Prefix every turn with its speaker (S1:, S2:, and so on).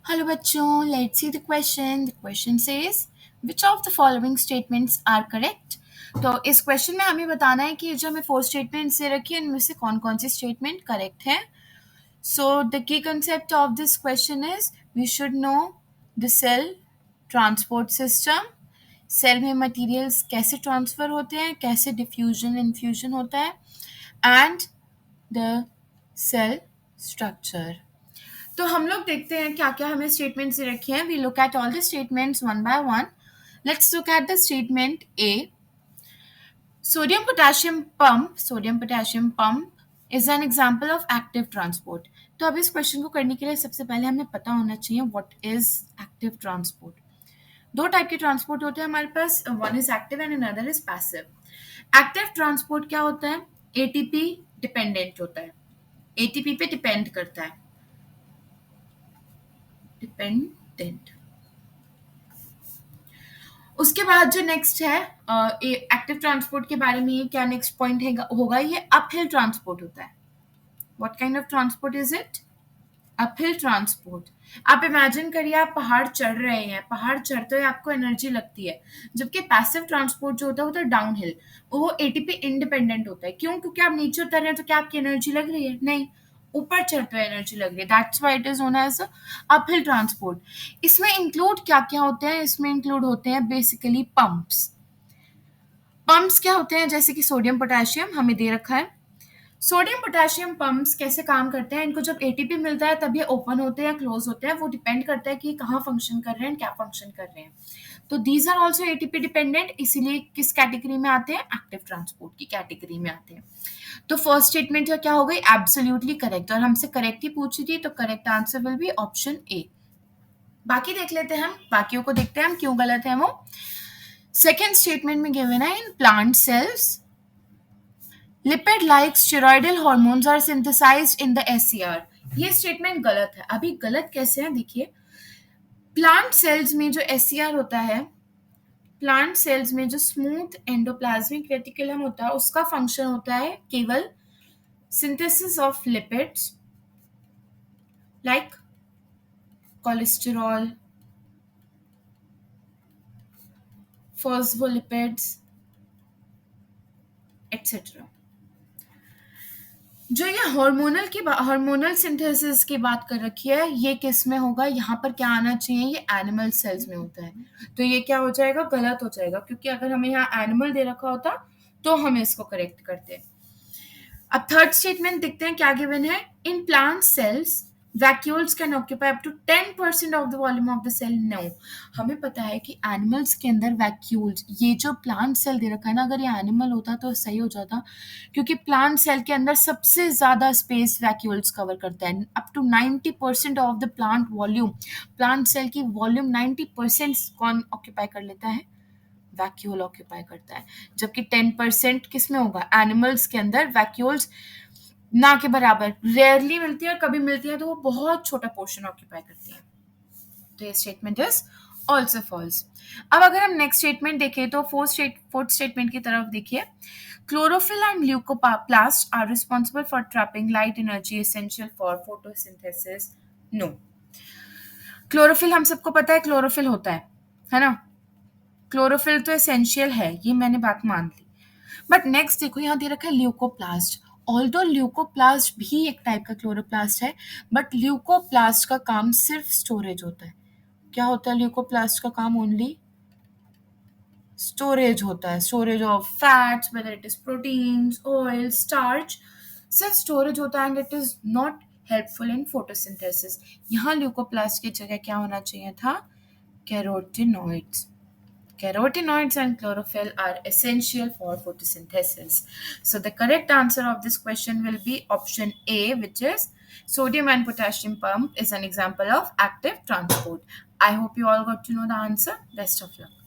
S1: Hello बच्चों, let's see the question. The question says, which of the following statements are correct? तो इस question में हमें बताना है कि जो हमें 4 स्टेटमेंट्स दे रखी है इनमें से कौन कौन सी स्टेटमेंट करेक्ट है. So the key concept of this question is we should know the cell transport system. Cell में मटेरियल्स कैसे ट्रांसफ़र होते हैं, कैसे डिफ्यूजन इन्फ्यूजन होता है, एंड द सेल स्ट्रक्चर. तो हम लोग देखते हैं क्या क्या हमें स्टेटमेंट्स दे रखे हैं. We look at all the statements one by one. Let's look at the statement A. Sodium potassium pump is an example of active transport. तो अब इस क्वेश्चन को करने के लिए सबसे पहले हमें पता होना चाहिए व्हाट इज एक्टिव ट्रांसपोर्ट. दो टाइप के ट्रांसपोर्ट होते हैं हमारे पास, one is active and another is passive. Active transport क्या होता है? एटीपी डिपेंडेंट होता है, एटीपी पे डिपेंड करता है, डिपेंडेंट. उसके बाद जो नेक्स्ट है एक्टिव ट्रांसपोर्ट के बारे में, ये क्या नेक्स्ट पॉइंट है होगा, ये अपहिल ट्रांसपोर्ट होता है. What kind of transport is it? Uphill transport. आप इमेजिन करिए आप पहाड़ चढ़ रहे हैं, पहाड़ चढ़ते हुए आपको एनर्जी लगती है, जबकि पैसिव ट्रांसपोर्ट जो होता है वो तो डाउन हिल, वो एटीपी इंडिपेंडेंट होता है. क्यों? क्योंकि आप नीचे उतर रहे हैं तो क्या आपकी एनर्जी लग रही है? नहीं, ऊपर चढ़ते हुए एनर्जी लग रही है. That's why it is known as uphill transport. इसमें इंक्लूड क्या क्या होते हैं? इसमें इंक्लूड होते हैं बेसिकली पंप्स. पंप्स क्या होते हैं? जैसे कि सोडियम पोटेशियम हमें दे रखा है. सोडियम पोटेशियम पंप्स कैसे काम करते हैं? इनको जब एटीपी मिलता है तब ये ओपन होते हैं या क्लोज होते हैं, वो डिपेंड करता है कि कहाँ फंक्शन कर रहे हैं, क्या फंक्शन कर रहे हैं. तो these are also ATP dependent, इसीलिए किस कैटेगरी में आते हैं? एक्टिव ट्रांसपोर्ट की कैटेगरी में आते हैं. तो फर्स्ट स्टेटमेंट क्या हो गई? एब्सोल्युटली करेक्ट, और हमसे करेक्ट ही पूछी थी, तो correct answer will be option A. बाकी देख लेते हैं हम, बाकियों को देखते हैं हम क्यों गलत है वो. सेकेंड स्टेटमेंट में गिवन है, in plant cells lipid like steroidal hormones are synthesized in the SER. ये स्टेटमेंट गलत है. अभी गलत कैसे है देखिए. प्लांट सेल्स में जो एससीआर होता है, प्लांट सेल्स में जो स्मूथ एंडोप्लाज्मिक रेटिकुलम होता है, उसका फंक्शन होता है केवल synthesis of lipids like cholesterol, phospholipids etcetera. जो ये हार्मोनल सिंथेसिस की बात कर रखी है, ये किस में होगा? यहाँ पर क्या आना चाहिए? ये एनिमल सेल्स में होता है. तो ये क्या हो जाएगा? गलत हो जाएगा, क्योंकि अगर हमें यहाँ एनिमल दे रखा होता तो हम इसको करेक्ट करते. अब थर्ड स्टेटमेंट देखते हैं क्या गिवन है. In plant cells vacuoles can occupy up to 10% of the volume of the cell. No, हमें पता है कि एनिमल्स के अंदर वैक्यूल्स, ये जो प्लांट सेल दे रखा है ना, अगर ये एनिमल होता तो सही हो जाता, क्योंकि प्लांट सेल के अंदर सबसे ज़्यादा स्पेस वैक्यूल्स कवर करता है. Up to 90% of the plant volume, plant cell की वॉल्यूम 90% कौन ऑक्यूपाई कर लेता है? वैक्यूल ऑक्यूपाई करता है. जबकि 10% किस में होगा? एनिमल्स के अंदर वैक्यूल्स ना के बराबर रेयरली मिलती है, और कभी मिलती है तो वो बहुत छोटा पोर्शन ऑक्यूपाई करती है. तो ये स्टेटमेंट इज ऑल्सो फॉल्स. अब अगर हम नेक्स्ट स्टेटमेंट देखें तो फोर्थ स्टेटमेंट की तरफ देखिए. Chlorophyll and leucoplast are responsible for trapping light energy essential for photosynthesis. No, chlorophyll हम सबको पता है क्लोरोफिल होता है ना. क्लोरोफिल तो एसेंशियल है, ये मैंने बात मान ली. बट नेक्स्ट देखो, यहाँ दे रखा है ल्यूकोप्लास्ट. ऑल्दो ल्यूकोप्लास्ट भी एक टाइप का क्लोरोप्लास्ट है, बट ल्यूकोप्लास्ट का काम सिर्फ स्टोरेज होता है. क्या होता है ल्यूकोप्लास्ट का काम? ओनली स्टोरेज होता है. Storage of fats, whether it is proteins, oil, starch, सिर्फ स्टोरेज होता है, and it is not helpful in photosynthesis. यहाँ ल्यूकोप्लास्ट की जगह क्या होना चाहिए था? Carotenoids. Carotenoids and chlorophyll are essential for photosynthesis. So the correct answer of this question will be option A, which is sodium and potassium pump is an example of active transport. I hope you all got to know the answer. Best of luck.